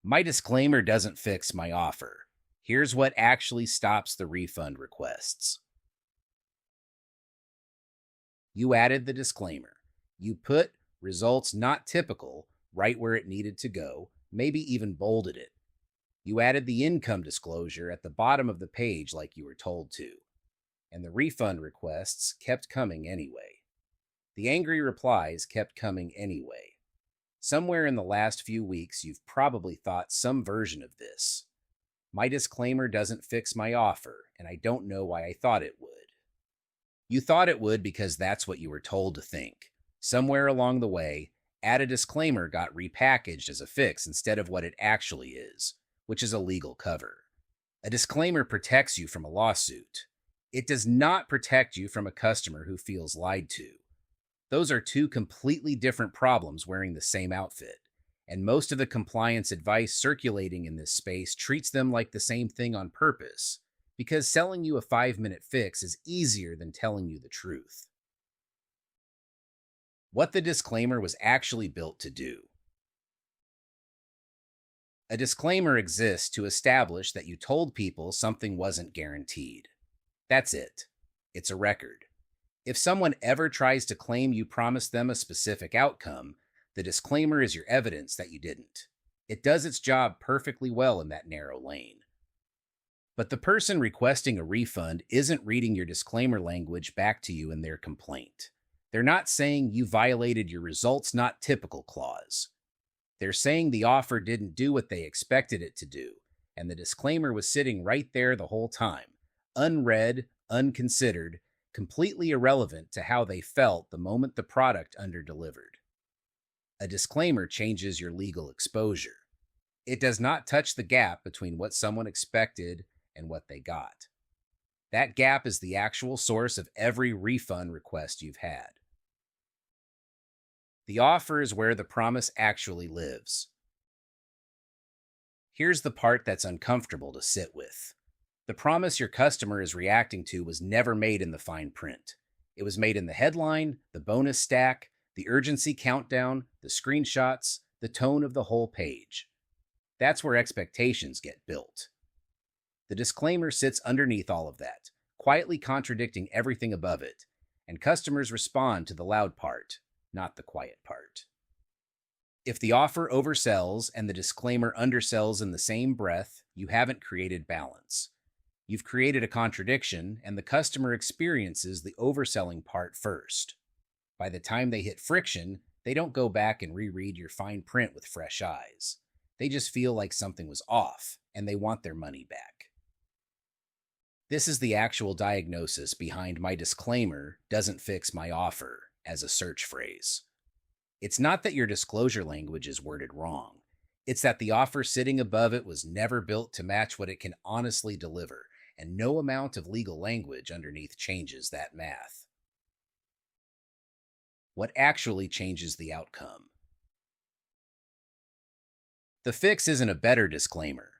My disclaimer doesn't fix my offer. Here's what actually stops the refund requests. You added the disclaimer. You put results not typical right where it needed to go, maybe even bolded it. You added the income disclosure at the bottom of the page like you were told to. And the refund requests kept coming anyway. The angry replies kept coming anyway. Somewhere in the last few weeks, you've probably thought some version of this. My disclaimer doesn't fix my offer, and I don't know why I thought it would. You thought it would because that's what you were told to think. Somewhere along the way, add a disclaimer got repackaged as a fix instead of what it actually is, which is a legal cover. A disclaimer protects you from a lawsuit. It does not protect you from a customer who feels lied to. Those are two completely different problems wearing the same outfit, and most of the compliance advice circulating in this space treats them like the same thing on purpose, because selling you a 5-minute fix is easier than telling you the truth. What the disclaimer was actually built to do. A disclaimer exists to establish that you told people something wasn't guaranteed. That's it. It's a record. If someone ever tries to claim you promised them a specific outcome, the disclaimer is your evidence that you didn't. It does its job perfectly well in that narrow lane. But the person requesting a refund isn't reading your disclaimer language back to you in their complaint. They're not saying you violated your results not typical clause. They're saying the offer didn't do what they expected it to do, and the disclaimer was sitting right there the whole time, unread, unconsidered, completely irrelevant to how they felt the moment the product underdelivered. A disclaimer changes your legal exposure. It does not touch the gap between what someone expected and what they got. That gap is the actual source of every refund request you've had. The offer is where the promise actually lives. Here's the part that's uncomfortable to sit with. The promise your customer is reacting to was never made in the fine print. It was made in the headline, the bonus stack, the urgency countdown, the screenshots, the tone of the whole page. That's where expectations get built. The disclaimer sits underneath all of that, quietly contradicting everything above it, and customers respond to the loud part, not the quiet part. If the offer oversells and the disclaimer undersells in the same breath, you haven't created balance. You've created a contradiction, and the customer experiences the overselling part first. By the time they hit friction, they don't go back and reread your fine print with fresh eyes. They just feel like something was off, and they want their money back. This is the actual diagnosis behind my disclaimer doesn't fix my offer as a search phrase. It's not that your disclosure language is worded wrong. It's that the offer sitting above it was never built to match what it can honestly deliver, and no amount of legal language underneath changes that math. What actually changes the outcome? The fix isn't a better disclaimer.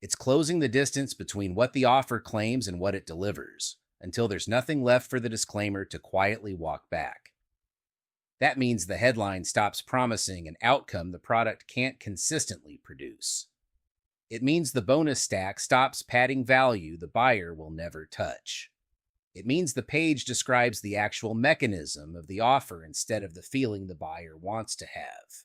It's closing the distance between what the offer claims and what it delivers, until there's nothing left for the disclaimer to quietly walk back. That means the headline stops promising an outcome the product can't consistently produce. It means the bonus stack stops padding value the buyer will never touch. It means the page describes the actual mechanism of the offer instead of the feeling the buyer wants to have.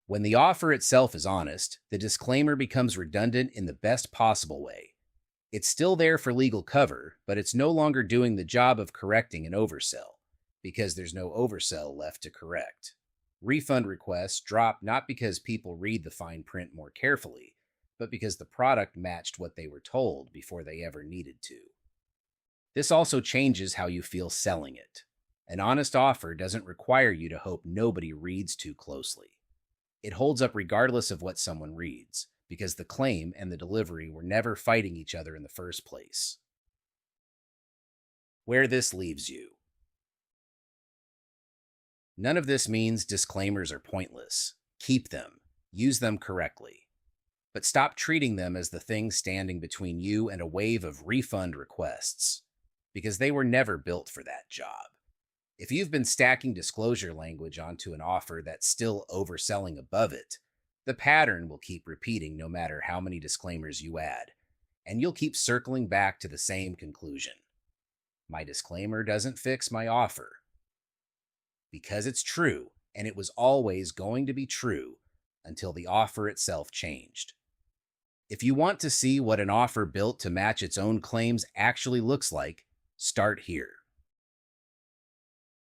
When the offer itself is honest, the disclaimer becomes redundant in the best possible way. It's still there for legal cover, but it's no longer doing the job of correcting an oversell, because there's no oversell left to correct. Refund requests drop not because people read the fine print more carefully, but because the product matched what they were told before they ever needed to. This also changes how you feel selling it. An honest offer doesn't require you to hope nobody reads too closely. It holds up regardless of what someone reads, because the claim and the delivery were never fighting each other in the first place. Where this leaves you. None of this means disclaimers are pointless. Keep them. Use them correctly. But stop treating them as the thing standing between you and a wave of refund requests, because they were never built for that job. If you've been stacking disclosure language onto an offer that's still overselling above it, The pattern will keep repeating no matter how many disclaimers you add, and you'll keep circling back to the same conclusion. My disclaimer doesn't fix my offer. Because it's true, and it was always going to be true until the offer itself changed. If you want to see what an offer built to match its own claims actually looks like, start here.